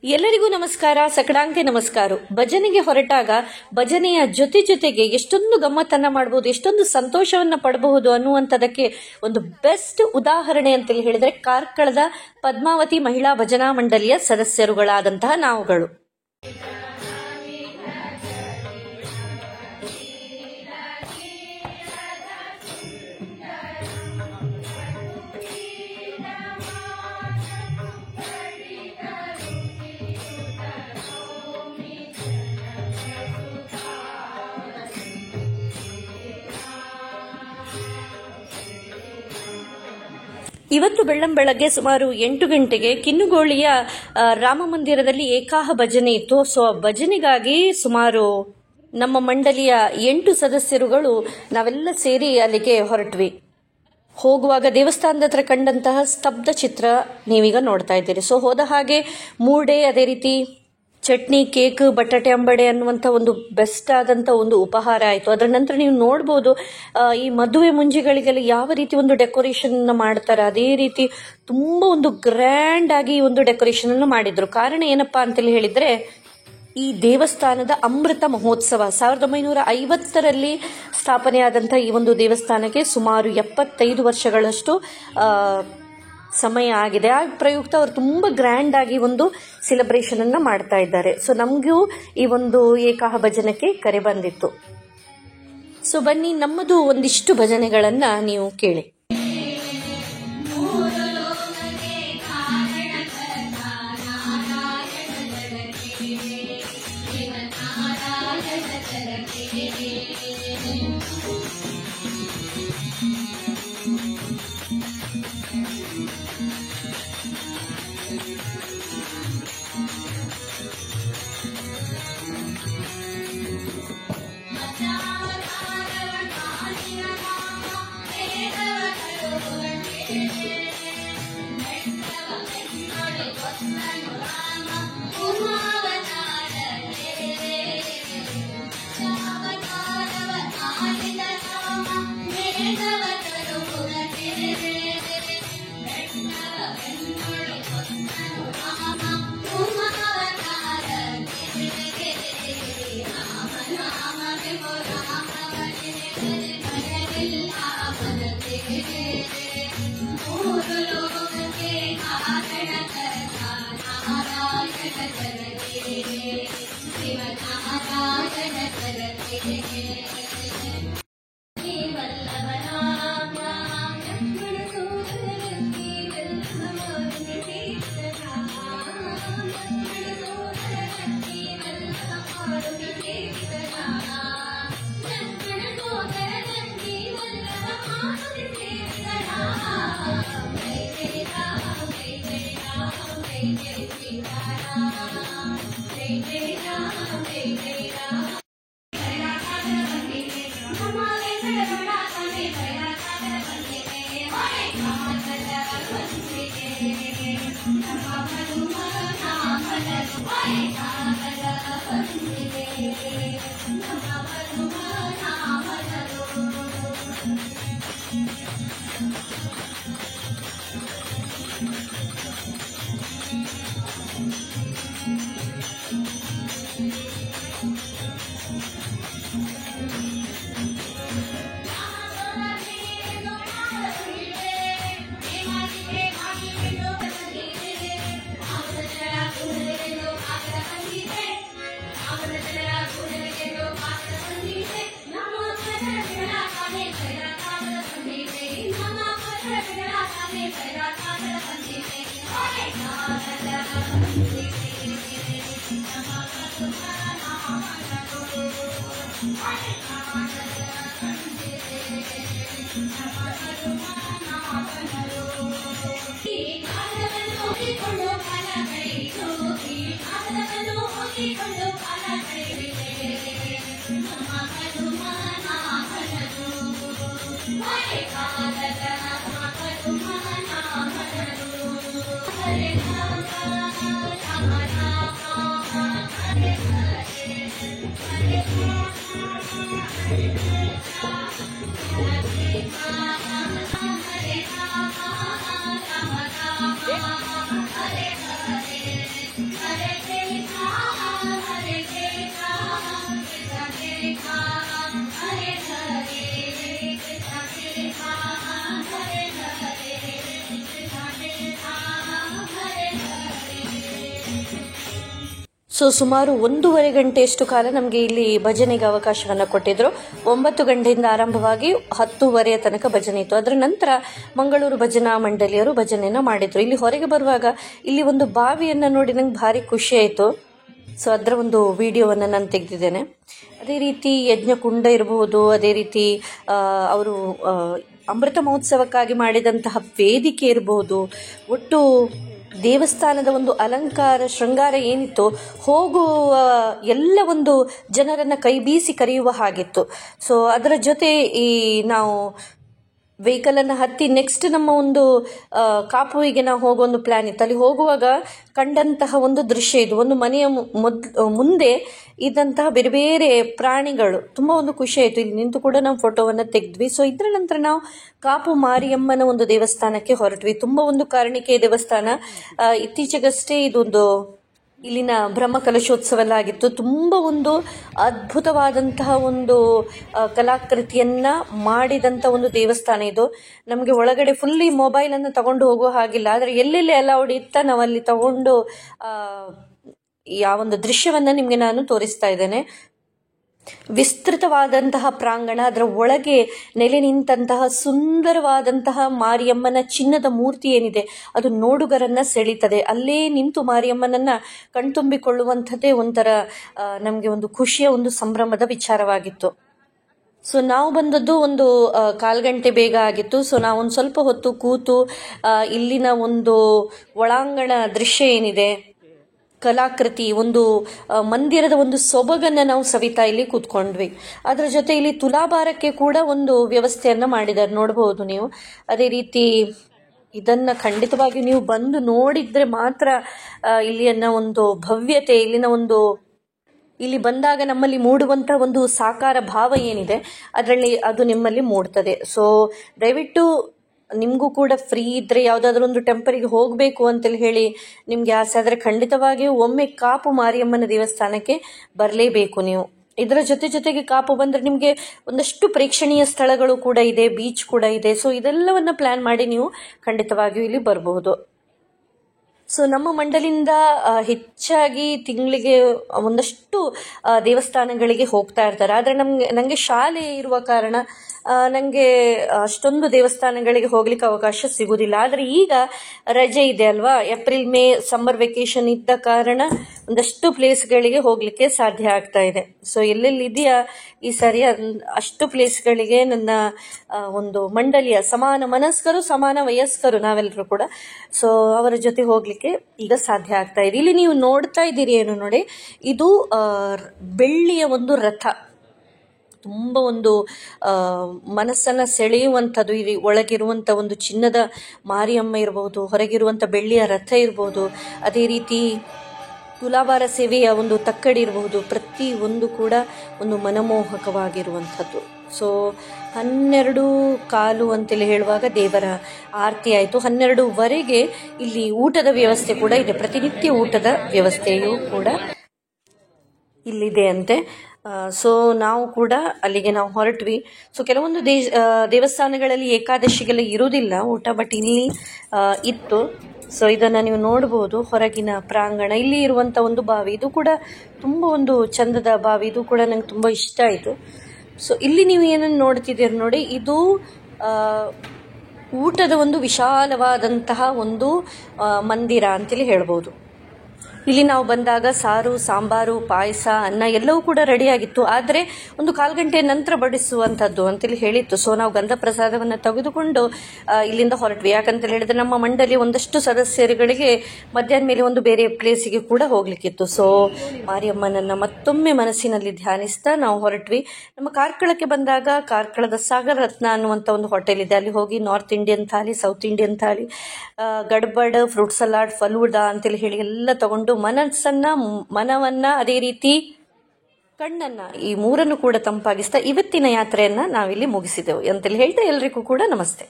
ಎಲ್ಲರಿಗೂ ನಮಸ್ಕಾರ, ಸಕಡಾಂಕೆ ನಮಸ್ಕಾರ. ಭಜನೆಗೆ ಹೊರಟಾಗ ಭಜನೆಯ ಜೊತೆಗೆ ಎಷ್ಟೊಂದು ಗಮ್ಮತ್ತನ್ನ ಮಾಡಬಹುದು, ಎಷ್ಟೊಂದು ಸಂತೋಷವನ್ನ ಪಡಬಹುದು ಅನ್ನುವಂಥದಕ್ಕೆ ಒಂದು ಬೆಸ್ಟ್ ಉದಾಹರಣೆ ಅಂತೇಳಿ ಹೇಳಿದ್ರೆ ಕಾರ್ಕಳದ ಪದ್ಮಾವತಿ ಮಹಿಳಾ ಭಜನಾ ಮಂಡಳಿಯ ಸದಸ್ಯರುಗಳಾದಂತಹ ನಾವುಗಳು. ಇವತ್ತು ಬೆಳ್ಳಂಬೆಳಗ್ಗೆ ಸುಮಾರು 8 ಗಂಟೆಗೆ ಕಿನ್ನುಗೋಳಿಯ ರಾಮ ಮಂದಿರದಲ್ಲಿ ಏಕಾಹ ಭಜನೆ ಇತ್ತು. ಸೊ ಆ ಭಜನೆಗಾಗಿ ಸುಮಾರು ನಮ್ಮ ಮಂಡಳಿಯ 8 ಸದಸ್ಯರುಗಳು ನಾವೆಲ್ಲ ಸೇರಿ ಅಲ್ಲಿಗೆ ಹೊರಟ್ವಿ. ಹೋಗುವಾಗ ದೇವಸ್ಥಾನದ ಹತ್ರ ಕಂಡಂತಹ ಸ್ತಬ್ಧ ಚಿತ್ರ ನೀವೀಗ ನೋಡ್ತಾ ಇದ್ದೀರಿ. ಸೊ ಹೋದ ಹಾಗೆ ಮೂಡೆ, ಅದೇ ರೀತಿ ಚಟ್ನಿ, ಕೇಕ್, ಬಟಾಟೆ ಅಂಬಡೆ ಅನ್ನುವಂಥ ಒಂದು ಬೆಸ್ಟ್ ಆದಂಥ ಒಂದು ಉಪಹಾರ ಆಯಿತು. ಅದರ ನಂತರ ನೀವು ನೋಡ್ಬೋದು ಈ ಮದುವೆ ಮುಂಜಿಗಳಿಗೆಲ್ಲ ಯಾವ ರೀತಿ ಒಂದು ಡೆಕೋರೇಷನ್ ಮಾಡ್ತಾರೆ, ಅದೇ ರೀತಿ ತುಂಬ ಒಂದು ಗ್ರ್ಯಾಂಡ್ ಆಗಿ ಒಂದು ಡೆಕೋರೇಷನ್ ಅನ್ನು ಮಾಡಿದ್ರು. ಕಾರಣ ಏನಪ್ಪಾ ಅಂತೇಳಿ ಹೇಳಿದ್ರೆ, ಈ ದೇವಸ್ಥಾನದ ಅಮೃತ ಮಹೋತ್ಸವ 1950ರಲ್ಲಿ ಸ್ಥಾಪನೆಯಾದಂಥ ಈ ಒಂದು ದೇವಸ್ಥಾನಕ್ಕೆ ಸುಮಾರು 75 ವರ್ಷಗಳಷ್ಟು ಸಮಯ ಆಗಿದೆ. ಆ ಪ್ರಯುಕ್ತ ಅವರು ತುಂಬ ಗ್ರ್ಯಾಂಡ್ ಆಗಿ ಒಂದು ಸೆಲೆಬ್ರೇಷನ್ ಅನ್ನ ಮಾಡ್ತಾ ಇದ್ದಾರೆ. ಸೊ ನಮಗೂ ಈ ಒಂದು ಏಕಾಹ ಭಜನಕ್ಕೆ ಕರೆ ಬಂದಿತ್ತು. ಸೊ ಬನ್ನಿ, ನಮ್ಮದು ಒಂದಿಷ್ಟು ಭಜನೆಗಳನ್ನ ನೀವು ಕೇಳಿ. Hare ಸೊ ಸುಮಾರು 1.5 ಗಂಟೆಯಷ್ಟು ಕಾಲ ನಮಗೆ ಇಲ್ಲಿ ಭಜನೆಗೆ ಅವಕಾಶವನ್ನು ಕೊಟ್ಟಿದ್ರು. 9 ಗಂಟೆಯಿಂದ ಆರಂಭವಾಗಿ 10:30 ತನಕ ಭಜನೆ ಇತ್ತು. ಅದರ ನಂತರ ಮಂಗಳೂರು ಭಜನಾ ಮಂಡಳಿಯರು ಭಜನೆಯನ್ನು ಮಾಡಿದ್ರು. ಇಲ್ಲಿ ಹೊರಗೆ ಬರುವಾಗ ಇಲ್ಲಿ ಒಂದು ಬಾವಿಯನ್ನು ನೋಡಿ ನಂಗೆ ಭಾರಿ ಖುಷಿ ಆಯಿತು. ಸೊ ಅದರ ಒಂದು ವಿಡಿಯೋವನ್ನು ನಾನು ತೆಗೆದಿದ್ದೇನೆ. ಅದೇ ರೀತಿ ಯಜ್ಞಕುಂಡ ಇರಬಹುದು, ಅದೇ ರೀತಿ ಅವರು ಅಮೃತ ಮಹೋತ್ಸವಕ್ಕಾಗಿ ಮಾಡಿದಂತಹ ವೇದಿಕೆ ಇರಬಹುದು, ಒಟ್ಟು ದೇವಸ್ಥಾನದ ಒಂದು ಅಲಂಕಾರ ಶೃಂಗಾರ ಏನಿತ್ತು, ಹೋಗುವ ಎಲ್ಲ ಒಂದು ಜನರನ್ನು ಕೈ ಬೀಸಿ ಕರೆಯುವ ಹಾಗಿತ್ತು. ಸೊ ಅದರ ಜೊತೆ ಈ ನಾವು ವೆಹಿಕಲನ್ನು ಹತ್ತಿ ನೆಕ್ಸ್ಟ್ ನಮ್ಮ ಒಂದು ಕಾಪುವಿಗೆ ನಾವು ಹೋಗೋ ಒಂದು ಪ್ಲಾನ್ ಇತ್ತು. ಅಲ್ಲಿ ಹೋಗುವಾಗ ಕಂಡಂತಹ ಒಂದು ದೃಶ್ಯ ಇದು. ಒಂದು ಮನೆಯ ಮುಂದೆ ಇದ್ದಂತಹ ಬೇರೆ ಬೇರೆ ಪ್ರಾಣಿಗಳು, ತುಂಬ ಒಂದು ಖುಷಿ ಆಯಿತು. ಇಲ್ಲಿ ನಿಂತು ಕೂಡ ನಾವು ಫೋಟೋವನ್ನು ತೆಗೆದ್ವಿ. ಸೊ ಇದರ ನಂತರ ನಾವು ಕಾಪು ಮಾರಿಯಮ್ಮನ ಒಂದು ದೇವಸ್ಥಾನಕ್ಕೆ ಹೊರಟ್ವಿ. ತುಂಬ ಒಂದು ಕಾರಣಿಕೆ ದೇವಸ್ಥಾನ. ಇತ್ತೀಚೆಗಷ್ಟೇ ಇದೊಂದು ಇಲ್ಲಿನ ಬ್ರಹ್ಮ ಕಲಶೋತ್ಸವ ಎಲ್ಲ ಆಗಿತ್ತು. ತುಂಬ ಒಂದು ಅದ್ಭುತವಾದಂತಹ ಒಂದು ಕಲಾಕೃತಿಯನ್ನು ಮಾಡಿದಂಥ ಒಂದು ದೇವಸ್ಥಾನ ಇದು. ನಮಗೆ ಒಳಗಡೆ ಫುಲ್ಲಿ ಮೊಬೈಲನ್ನು ತಗೊಂಡು ಹೋಗೋ ಹಾಗಿಲ್ಲ, ಆದರೆ ಎಲ್ಲೆಲ್ಲಿ ಅಲೌಡ್ ಇತ್ತ ನಾವು ಅಲ್ಲಿ ತಗೊಂಡು ಯಾವೊಂದು ದೃಶ್ಯವನ್ನು ನಿಮಗೆ ನಾನು ತೋರಿಸ್ತಾ ಇದ್ದೇನೆ. ವಿಸ್ತೃತವಾದಂತಹ ಪ್ರಾಂಗಣ, ಅದರ ಒಳಗೆ ನೆಲೆ ನಿಂತಹ ಸುಂದರವಾದಂತಹ ಮಾರಿಯಮ್ಮನ ಚಿನ್ನದ ಮೂರ್ತಿ ಏನಿದೆ ಅದು ನೋಡುಗರನ್ನ ಸೆಳೀತದೆ. ಅಲ್ಲೇ ನಿಂತು ಮಾರಿಯಮ್ಮನನ್ನ ಕಣ್ತುಂಬಿಕೊಳ್ಳುವಂಥದ್ದೇ ಒಂಥರ ನಮಗೆ ಒಂದು ಖುಷಿಯ ಒಂದು ಸಂಭ್ರಮದ ವಿಚಾರವಾಗಿತ್ತು. ಸೊ ನಾವು ಬಂದದ್ದು ಒಂದು 1/4 ಗಂಟೆ ಬೇಗ ಆಗಿತ್ತು. ಸೊ ನಾವು ಒಂದು ಸ್ವಲ್ಪ ಹೊತ್ತು ಕೂತು ಇಲ್ಲಿನ ಒಂದು ಒಳಾಂಗಣ ದೃಶ್ಯ ಏನಿದೆ, ಕಲಾಕೃತಿ, ಒಂದು ಮಂದಿರದ ಒಂದು ಸೊಬಗನ್ನು ನಾವು ಸವಿತಾ ಇಲ್ಲಿ ಕೂತ್ಕೊಂಡ್ವಿ. ಅದರ ಜೊತೆ ಇಲ್ಲಿ ತುಲಾಭಾರಕ್ಕೆ ಕೂಡ ಒಂದು ವ್ಯವಸ್ಥೆಯನ್ನು ಮಾಡಿದ್ದಾರೆ, ನೋಡಬಹುದು ನೀವು. ಅದೇ ರೀತಿ ಇದನ್ನು ಖಂಡಿತವಾಗಿ ನೀವು ಬಂದು ನೋಡಿದ್ರೆ ಮಾತ್ರ ಇಲ್ಲಿನ ಒಂದು ಭವ್ಯತೆ, ಇಲ್ಲಿನ ಒಂದು ಇಲ್ಲಿ ಬಂದಾಗ ನಮ್ಮಲ್ಲಿ ಮೂಡುವಂಥ ಒಂದು ಸಾಕಾರ ಭಾವ ಏನಿದೆ ಅದರಲ್ಲಿ ಅದು ನಿಮ್ಮಲ್ಲಿ ಮೂಡ್ತದೆ. ಸೊ ದಯವಿಟ್ಟು ನಿಮಗೂ ಕೂಡ ಫ್ರೀ ಇದ್ದರೆ ಯಾವುದಾದ್ರೂ ಒಂದು ಟೆಂಪಲಿಗೆ ಹೋಗಬೇಕು ಅಂತೇಳಿ ಹೇಳಿ ನಿಮಗೆ ಆಸೆ ಆದರೆ ಖಂಡಿತವಾಗಿಯೂ ಒಮ್ಮೆ ಕಾಪು ಮಾರಿಯಮ್ಮನ ದೇವಸ್ಥಾನಕ್ಕೆ ಬರಲೇಬೇಕು ನೀವು. ಇದರ ಜೊತೆಗೆ ಕಾಪು ಬಂದರೆ ನಿಮಗೆ ಒಂದಷ್ಟು ಪ್ರೇಕ್ಷಣೀಯ ಸ್ಥಳಗಳು ಕೂಡ ಇದೆ, ಬೀಚ್ ಕೂಡ ಇದೆ. ಸೊ ಇದೆಲ್ಲವನ್ನ ಪ್ಲಾನ್ ಮಾಡಿ ನೀವು ಖಂಡಿತವಾಗಿಯೂ ಇಲ್ಲಿ ಬರಬಹುದು. ಸೊ ನಮ್ಮ ಮಂಡಳಿಯಿಂದ ಹೆಚ್ಚಾಗಿ ತಿಂಗಳಿಗೆ ಒಂದಷ್ಟು ದೇವಸ್ಥಾನಗಳಿಗೆ ಹೋಗ್ತಾ ಇರ್ತಾರೆ. ಆದರೆ ನನಗೆ ಶಾಲೆ ಇರುವ ಕಾರಣ ನನಗೆ ಅಷ್ಟೊಂದು ದೇವಸ್ಥಾನಗಳಿಗೆ ಹೋಗ್ಲಿಕ್ಕೆ ಅವಕಾಶ ಸಿಗುವುದಿಲ್ಲ. ಆದರೆ ಈಗ ರಜೆ ಇದೆ ಅಲ್ವಾ, ಏಪ್ರಿಲ್ ಮೇ ಸಮ್ಮರ್ ವೆಕೇಶನ್ ಇದ್ದ ಕಾರಣ ಒಂದಷ್ಟು ಪ್ಲೇಸ್ಗಳಿಗೆ ಹೋಗ್ಲಿಕ್ಕೆ ಸಾಧ್ಯ ಆಗ್ತಾ ಇದೆ. ಸೊ ಎಲ್ಲೆಲ್ಲಿ ಇದೆಯಾ ಈ ಸರಿ ಅಷ್ಟು ಪ್ಲೇಸ್ಗಳಿಗೆ ನನ್ನ ಒಂದು ಮಂಡಳಿಯ ಸಮಾನ ಮನಸ್ಕರು, ಸಮಾನ ವಯಸ್ಕರು ನಾವೆಲ್ಲರೂ ಕೂಡ, ಸೊ ಅವರ ಜೊತೆ ಹೋಗ್ಲಿಕ್ಕೆ ಈಗ ಸಾಧ್ಯ ಆಗ್ತಾ ಇದೆ. ಇಲ್ಲಿ ನೀವು ನೋಡ್ತಾ ಇದ್ದೀರಿ ಏನು ನೋಡಿ, ಇದು ಬೆಳ್ಳಿಯ ಒಂದು ರಥ, ತುಂಬ ಒಂದು ಮನಸ್ಸನ್ನು ಸೆಳೆಯುವಂಥದ್ದು. ಇಲ್ಲಿ ಒಳಗಿರುವಂಥ ಒಂದು ಚಿನ್ನದ ಮಾರಿಯಮ್ಮ ಇರಬಹುದು, ಹೊರಗಿರುವಂಥ ಬೆಳ್ಳಿಯ ರಥ ಇರಬಹುದು, ಅದೇ ರೀತಿ ತುಲಾಭಾರ ಸೇವೆಯ ಒಂದು ತಕ್ಕಡಿ ಇರಬಹುದು, ಪ್ರತಿ ಒಂದು ಕೂಡ ಒಂದು ಮನಮೋಹಕವಾಗಿರುವಂಥದ್ದು. ಸೊ 12:15 ಅಂತೇಳಿ ಹೇಳುವಾಗ ದೇವರ ಆರತಿ ಆಯಿತು. 12:00ವರೆಗೆ ಇಲ್ಲಿ ಊಟದ ವ್ಯವಸ್ಥೆ ಕೂಡ ಇದೆ, ಪ್ರತಿನಿತ್ಯ ಊಟದ ವ್ಯವಸ್ಥೆಯೂ ಕೂಡ ಇಲ್ಲಿದೆ ಅಂತೆ. ಸೊ ನಾವು ಕೂಡ ಅಲ್ಲಿಗೆ ನಾವು ಹೊರಟ್ವಿ. ಸೊ ಕೆಲವೊಂದು ದೇವಸ್ಥಾನಗಳಲ್ಲಿ ಏಕಾದಶಿಗೆಲ್ಲ ಇರುವುದಿಲ್ಲ ಊಟ, ಬಟ್ ಇಲ್ಲಿ ಇತ್ತು. ಸೊ ಇದನ್ನು ನೀವು ನೋಡ್ಬೋದು, ಹೊರಗಿನ ಪ್ರಾಂಗಣ. ಇಲ್ಲಿ ಇರುವಂಥ ಒಂದು ಬಾವಿ, ಇದು ಕೂಡ ತುಂಬ ಒಂದು ಚಂದದ ಬಾವಿ, ಇದು ಕೂಡ ನಂಗೆ ತುಂಬ ಇಷ್ಟ ಆಯಿತು. ಸೊ ಇಲ್ಲಿ ನೀವು ಏನನ್ನು ನೋಡ್ತಿದ್ದೀರಿ ನೋಡಿ, ಇದು ಊಟದ ಒಂದು ವಿಶಾಲವಾದಂತಹ ಒಂದು ಮಂದಿರ ಅಂತೇಳಿ ಹೇಳ್ಬೋದು. ಇಲ್ಲಿ ನಾವು ಬಂದಾಗ ಸಾರು, ಸಾಂಬಾರು, ಪಾಯಸ, ಅನ್ನ ಎಲ್ಲವೂ ಕೂಡ ರೆಡಿಯಾಗಿತ್ತು. ಆದರೆ ಒಂದು 1/4 ಗಂಟೆ ನಂತರ ಬಡಿಸುವಂಥದ್ದು ಅಂತೇಳಿ ಹೇಳಿತ್ತು. ಸೊ ನಾವು ಗಂಧ ಪ್ರಸಾದವನ್ನು ತೆಗೆದುಕೊಂಡು ಇಲ್ಲಿಂದ ಹೊರಟ್ವಿ. ಯಾಕಂತೇಳಿ ಹೇಳಿದ್ರೆ ನಮ್ಮ ಮಂಡಳಿ ಒಂದಷ್ಟು ಸದಸ್ಯರುಗಳಿಗೆ ಮಧ್ಯಾಹ್ನ ಮೇಲೆ ಒಂದು ಬೇರೆ ಪ್ಲೇಸಿಗೆ ಕೂಡ ಹೋಗ್ಲಿಕ್ಕಿತ್ತು. ಸೊ ಮಾರಿಯಮ್ಮನನ್ನು ಮತ್ತೊಮ್ಮೆ ಮನಸ್ಸಿನಲ್ಲಿ ಧ್ಯಾನಿಸ್ತಾ ನಾವು ಹೊರಟ್ವಿ. ನಮ್ಮ ಕಾರ್ಕಳಕ್ಕೆ ಬಂದಾಗ ಕಾರ್ಕಳದ ಸಾಗರ್ ರತ್ನ ಅನ್ನುವಂಥ ಒಂದು ಹೋಟೆಲ್ ಇದೆ, ಅಲ್ಲಿ ಹೋಗಿ North Indian thali, South Indian thali, gadbad, fruit salad, falooda ಅಂತೇಳಿ ಹೇಳಿ ಎಲ್ಲ ತಗೊಂಡು ಮನವನ್ನ ಅದೇ ರೀತಿ ಕಣ್ಣನ್ನ ಈ ಮೂರನ್ನು ಕೂಡ ತಂಪಾಗಿಸ್ತಾ ಇವತ್ತಿನ ಯಾತ್ರೆಯನ್ನ ನಾವಿಲ್ಲಿ ಮುಗಿಸಿದೆವು ಅಂತೇಳಿ ಹೇಳ್ತಾ ಎಲ್ರಿಗೂ ಕೂಡ ನಮಸ್ತೆ.